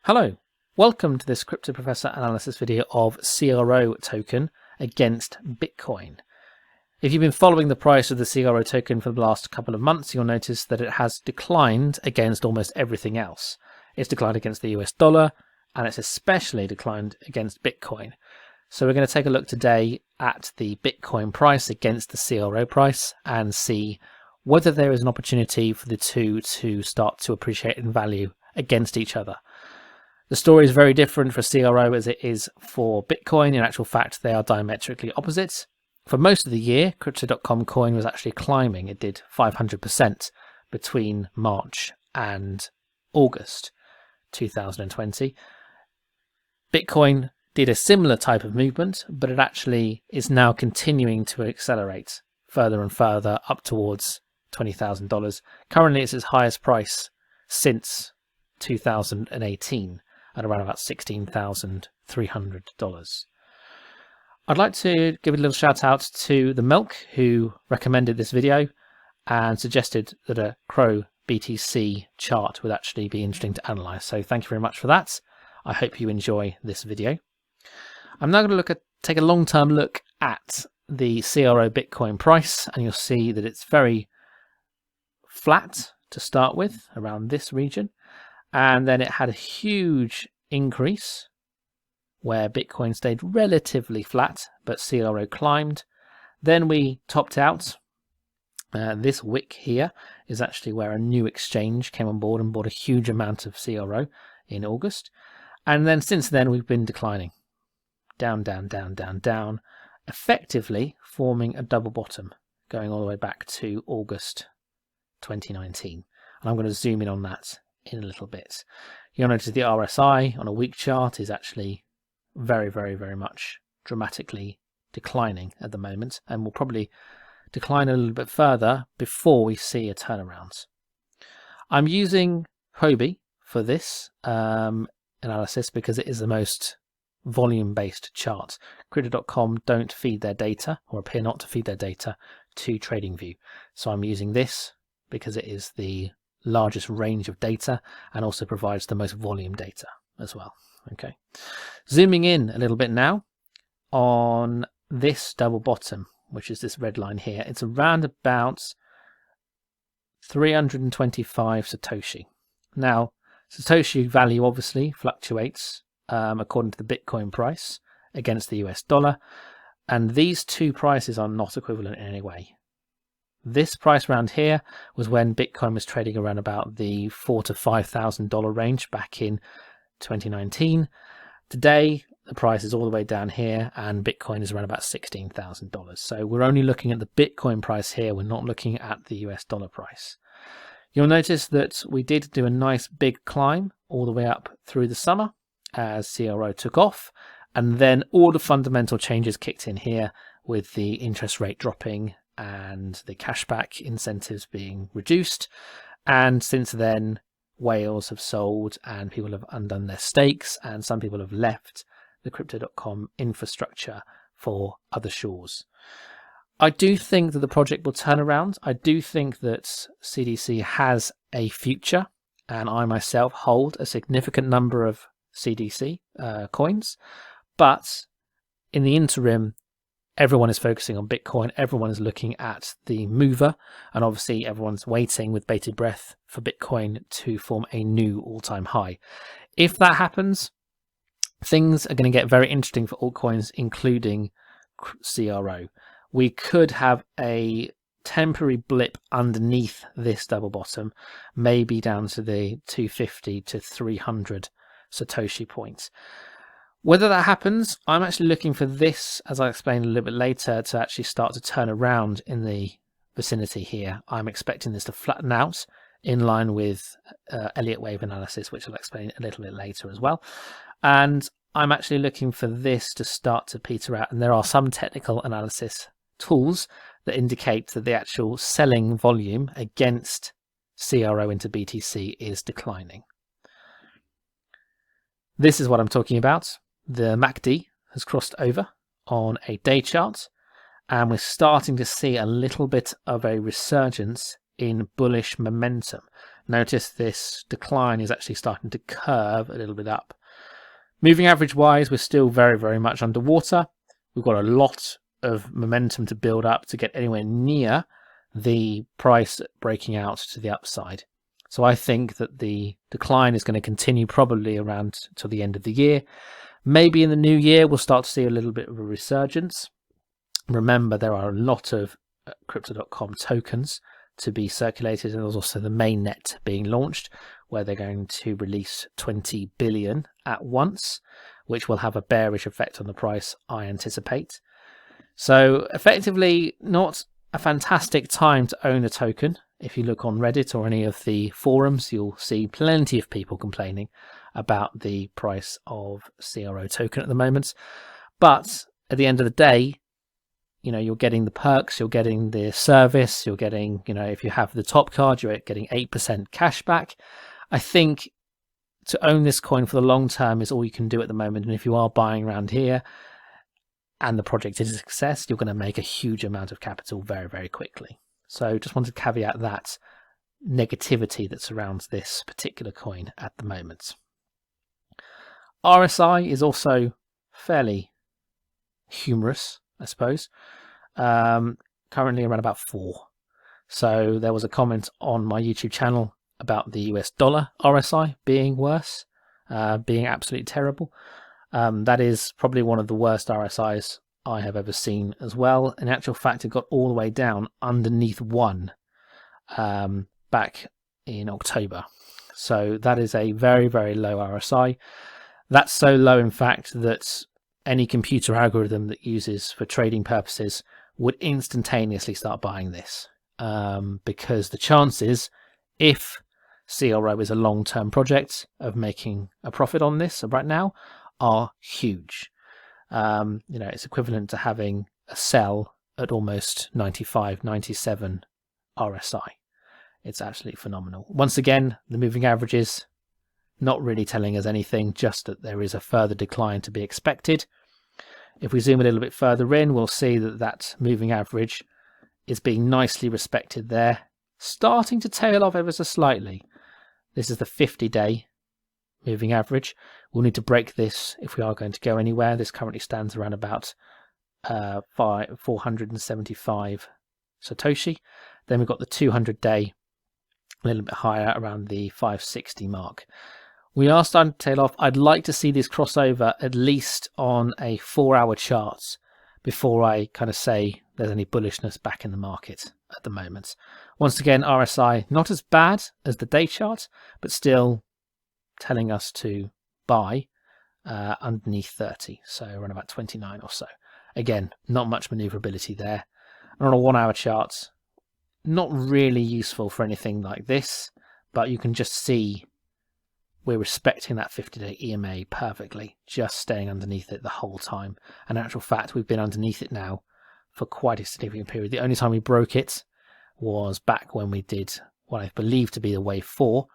Hello, welcome to this Crypto Professor analysis video of CRO token against Bitcoin. If you've been following the price of the CRO token for the last couple of months, you'll notice that it has declined against almost everything else. It's declined against the US dollar, and it's especially declined against Bitcoin. So we're going to take a look today at the Bitcoin price against the CRO price and see whether there is an opportunity for the two to start to appreciate in value against each other. The story is very different for CRO as it is for Bitcoin. In actual fact, they are diametrically opposite. For most of the year, Crypto.com coin was actually climbing. It did 500% between March and August 2020. Bitcoin did a similar type of movement, but it actually is now continuing to accelerate further and further up towards $20,000. Currently, it's its highest price since 2018. At around about $16,300. I'd like to give a little shout out to the Milk who recommended this video and suggested that a CRO BTC chart would actually be interesting to analyze. So thank you very much for that. I hope you enjoy this video. I'm now going to take a long-term look at the CRO Bitcoin price, and you'll see that it's very flat to start with around this region. And then it had a huge increase where Bitcoin stayed relatively flat, but CRO climbed. Then we topped out. This wick here is actually where a new exchange came on board and bought a huge amount of CRO in August. And then since then, we've been declining. Down, down, down, down, down, effectively forming a double bottom, going all the way back to August 2019. And I'm going to zoom in on that in a little bit. You'll notice the RSI on a week chart is actually very, very, very much dramatically declining at the moment, and will probably decline a little bit further before we see a turnaround. I'm using Huobi for this analysis because it is the most volume-based chart. Crypto.com don't feed their data, or appear not to feed their data, to TradingView. So I'm using this because it is the largest range of data and also provides the most volume data as well. Okay, zooming in a little bit now on this double bottom, which is this red line here. It's around about 325 Satoshi. Now, Satoshi value obviously fluctuates according to the Bitcoin price against the US dollar, and these two prices are not equivalent in any way. This price around here was when Bitcoin was trading around about the $4,000 to $5,000 range back in 2019. Today, the price is all the way down here, and Bitcoin is around about $16,000. So we're only looking at the Bitcoin price here. We're not looking at the US dollar price. You'll notice that we did do a nice big climb all the way up through the summer as CRO took off, and then all the fundamental changes kicked in here with the interest rate dropping and the cashback incentives being reduced. And since then, whales have sold and people have undone their stakes, and some people have left the Crypto.com infrastructure for other shores. I do think that the project will turn around. I do think that CDC has a future, and I myself hold a significant number of CDC coins, but in the interim, everyone is focusing on Bitcoin. Everyone is looking at the mover, and obviously everyone's waiting with bated breath for Bitcoin to form a new all-time high. If that happens, things are going to get very interesting for altcoins, including CRO. We could have a temporary blip underneath this double bottom, maybe down to the 250 to 300 Satoshi points. Whether that happens, I'm actually looking for this, as I explained a little bit later, to actually start to turn around in the vicinity here. I'm expecting this to flatten out in line with Elliott wave analysis, which I'll explain a little bit later as well. And I'm actually looking for this to start to peter out. And there are some technical analysis tools that indicate that the actual selling volume against CRO into BTC is declining. This is what I'm talking about. The MACD has crossed over on a day chart, and we're starting to see a little bit of a resurgence in bullish momentum. notice this decline is actually starting to curve a little bit up. Moving average wise, we're still very, very much underwater. We've got a lot of momentum to build up to get anywhere near the price breaking out to the upside. So I think that the decline is going to continue probably around till the end of the year. Maybe in the new year, we'll start to see a little bit of a resurgence. Remember, there are a lot of Crypto.com tokens to be circulated, and there's also the mainnet being launched, where they're going to release 20 billion at once, which will have a bearish effect on the price, I anticipate. So effectively, not a fantastic time to own a token. If you look on Reddit or any of the forums, you'll see plenty of people complaining about the price of CRO token at the moment. But at the end of the day, you know, you're getting the perks, you're getting the service, you're getting, you know, if you have the top card, you're getting 8% cash back. I think to own this coin for the long term is all you can do at the moment. And if you are buying around here and the project is a success, you're going to make a huge amount of capital very, very quickly. So just wanted to caveat that negativity that surrounds this particular coin at the moment. RSI is also fairly humorous, I suppose. Currently around about 4. So there was a comment on my YouTube channel about the US dollar RSI being worse, being absolutely terrible. That is probably one of the worst RSIs I have ever seen as well. In actual fact, it got all the way down underneath 1 back in October. So that is a very, very low RSI. That's so low, in fact, that any computer algorithm that uses for trading purposes would instantaneously start buying this, because the chances, if CRO is a long-term project, of making a profit on this right now are huge. You know, it's equivalent to having a sell at almost 95, 97 RSI. It's absolutely phenomenal. Once again, the moving averages not really telling us anything, just that there is a further decline to be expected. If we zoom a little bit further in, we'll see that that moving average is being nicely respected there, starting to tail off ever so slightly. This is the 50-day moving average. We'll need to break this if we are going to go anywhere. This currently stands around about 475 Satoshi. Then we've got the 200-day, a little bit higher, around the 560 mark. We are starting to tail off. I'd like to see this crossover at least on a 4-hour chart before I kind of say there's any bullishness back in the market at the moment. Once again, RSI not as bad as the day chart, but still telling us to buy underneath 30, so around about 29 or so. Again, not much maneuverability there. And on a 1-hour chart, not really useful for anything like this, but you can just see we're respecting that 50-day EMA perfectly, just staying underneath it the whole time. And in actual fact, we've been underneath it now for quite a significant period. The only time we broke it was back when we did what I believe to be the wave 4,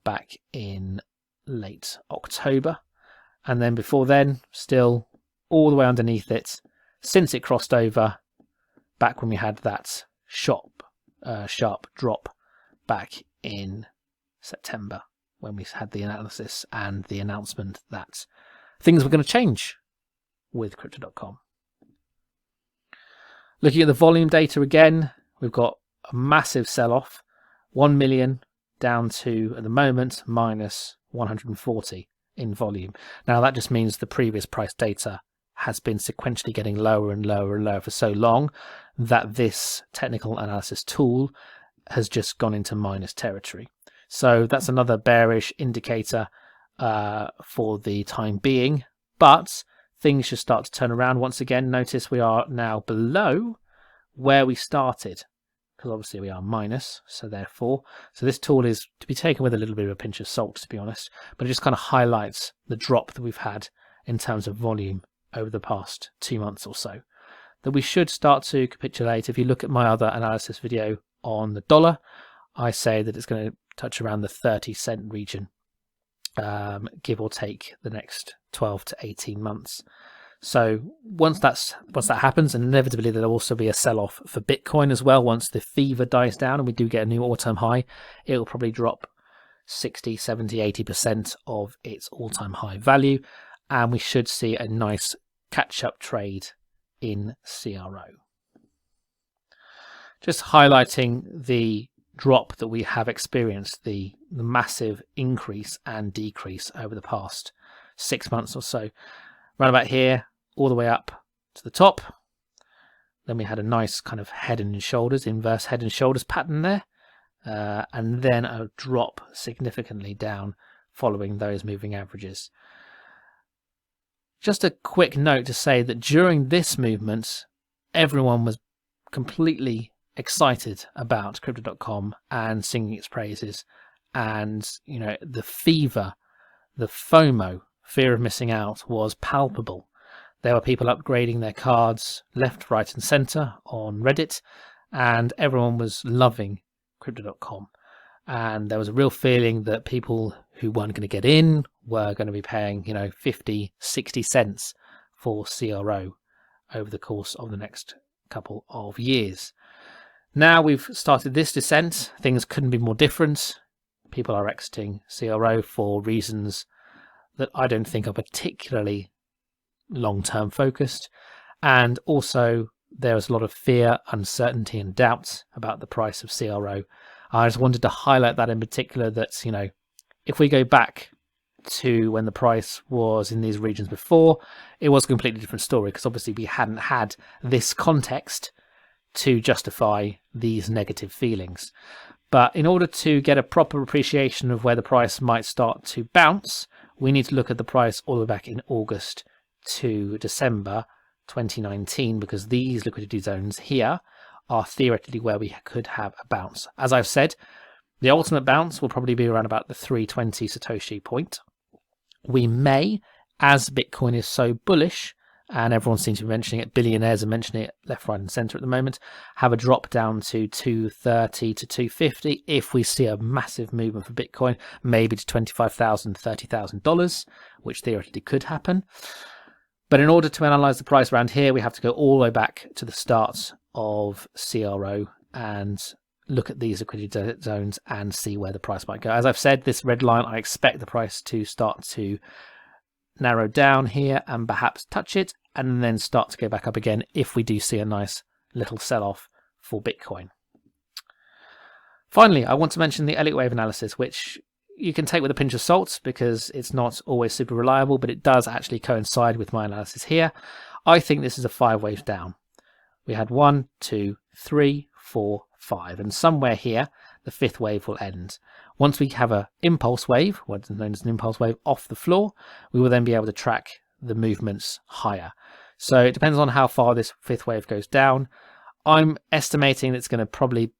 back in late October. And then before then, still all the way underneath it, since it crossed over, back when we had that sharp drop back in September, when we had the analysis and the announcement that things were going to change with Crypto.com. Looking at the volume data again, we've got a massive sell-off, 1 million down to, at the moment, minus 140 in volume. Now that just means the previous price data has been sequentially getting lower and lower and lower for so long that this technical analysis tool has just gone into minus territory. So that's another bearish indicator for the time being, but things should start to turn around once again. Notice we are now below where we started, because obviously we are minus, so therefore, so this tool is to be taken with a little bit of a pinch of salt, to be honest, but it just kind of highlights the drop that we've had in terms of volume over the past 2 months or so, that we should start to capitulate. If you look at my other analysis video on the dollar, I say that it's going to touch around the 30-cent region, give or take the next 12 to 18 months. So once that happens, and inevitably there'll also be a sell-off for Bitcoin as well. Once the fever dies down and we do get a new all-time high, it will probably drop 60, 70, 80% of its all-time high value, and we should see a nice catch-up trade in CRO. Just highlighting the drop that we have experienced, the massive increase and decrease over the past 6 months or so. Right about here, all the way up to the top. Then we had a nice kind of head and shoulders, inverse head and shoulders pattern there. And then a drop significantly down following those moving averages. Just a quick note to say that during this movement, everyone was completely excited about Crypto.com and singing its praises. And, you know, the fever, the FOMO, fear of missing out, was palpable. There were people upgrading their cards left, right and centre on Reddit, and everyone was loving Crypto.com. And there was a real feeling that people who weren't going to get in were going to be paying, 50, 60 cents for CRO over the course of the next couple of years. Now we've started this descent, things couldn't be more different. People are exiting CRO for reasons that I don't think are particularly long-term focused. And also there was a lot of fear, uncertainty and doubt about the price of CRO. I just wanted to highlight that in particular, that, if we go back to when the price was in these regions before, it was a completely different story, because obviously we hadn't had this context to justify these negative feelings. But in order to get a proper appreciation of where the price might start to bounce, we need to look at the price all the way back in August to December 2019, because these liquidity zones here are theoretically where we could have a bounce. As I've said, the ultimate bounce will probably be around about the 320 Satoshi point. We may, as Bitcoin is so bullish, and everyone seems to be mentioning it, billionaires are mentioning it left, right and centre at the moment, have a drop down to 230 to 250 if we see a massive movement for Bitcoin, maybe to $25,000, $30,000, which theoretically could happen. But in order to analyse the price around here, we have to go all the way back to the start of CRO and look at these liquidity zones and see where the price might go. As I've said, this red line, I expect the price to start to narrow down here and perhaps touch it, and then start to go back up again if we do see a nice little sell-off for Bitcoin. Finally, I want to mention the Elliott wave analysis, which you can take with a pinch of salt because it's not always super reliable, but it does actually coincide with my analysis here. I think this is a 5 waves down. We had 1, 2, 3, 4, 5, and somewhere here the 5th wave will end. Once we have an impulse wave, what's known as an impulse wave, off the floor, we will then be able to track the movements higher. So it depends on how far this 5th wave goes down. I'm estimating it's going to probably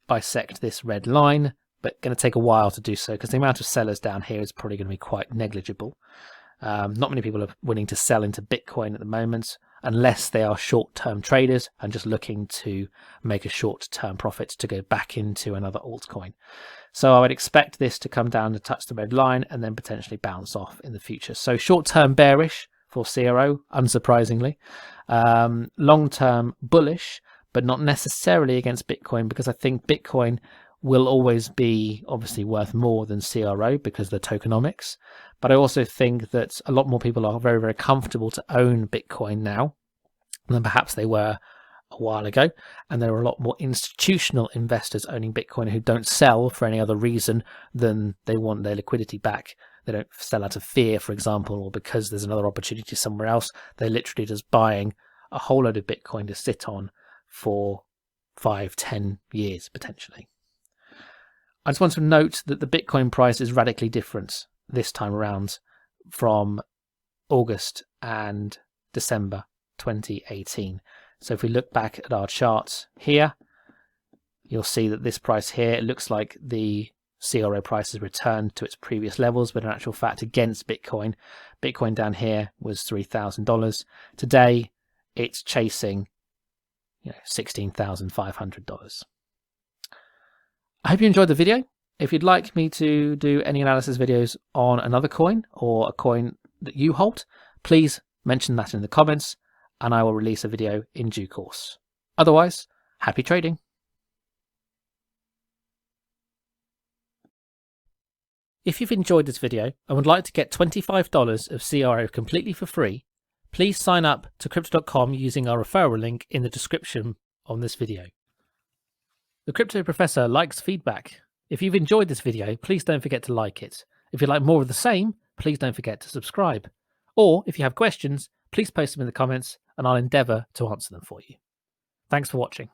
bisect this red line, but going to take a while to do so because the amount of sellers down here is probably going to be quite negligible. Not many people are willing to sell into Bitcoin at the moment unless they are short-term traders and just looking to make a short-term profit to go back into another altcoin. So I would expect this to come down to touch the red line and then potentially bounce off in the future. So short-term bearish for CRO, unsurprisingly. Long-term bullish, but not necessarily against Bitcoin, because I think Bitcoin will always be obviously worth more than CRO because of the tokenomics. But I also think that a lot more people are very, very comfortable to own Bitcoin now than perhaps they were a while ago. And there are a lot more institutional investors owning Bitcoin who don't sell for any other reason than they want their liquidity back. They don't sell out of fear, for example, or because there's another opportunity somewhere else. They're literally just buying a whole load of Bitcoin to sit on for 5, 10 years potentially. I just want to note that the Bitcoin price is radically different this time around from August and December 2018. So if we look back at our charts here, you'll see that this price here, it looks like the CRO price has returned to its previous levels, but in actual fact against Bitcoin, Bitcoin down here was $3,000. Today it's chasing $16,500. I hope you enjoyed the video. If you'd like me to do any analysis videos on another coin or a coin that you hold, please mention that in the comments and I will release a video in due course. Otherwise, happy trading. If you've enjoyed this video and would like to get $25 of CRO completely for free, please sign up to Crypto.com using our referral link in the description on this video. The Crypto Professor likes feedback. If you've enjoyed this video, please don't forget to like it. If you'd like more of the same, please don't forget to subscribe. Or if you have questions, please post them in the comments and I'll endeavour to answer them for you. Thanks for watching.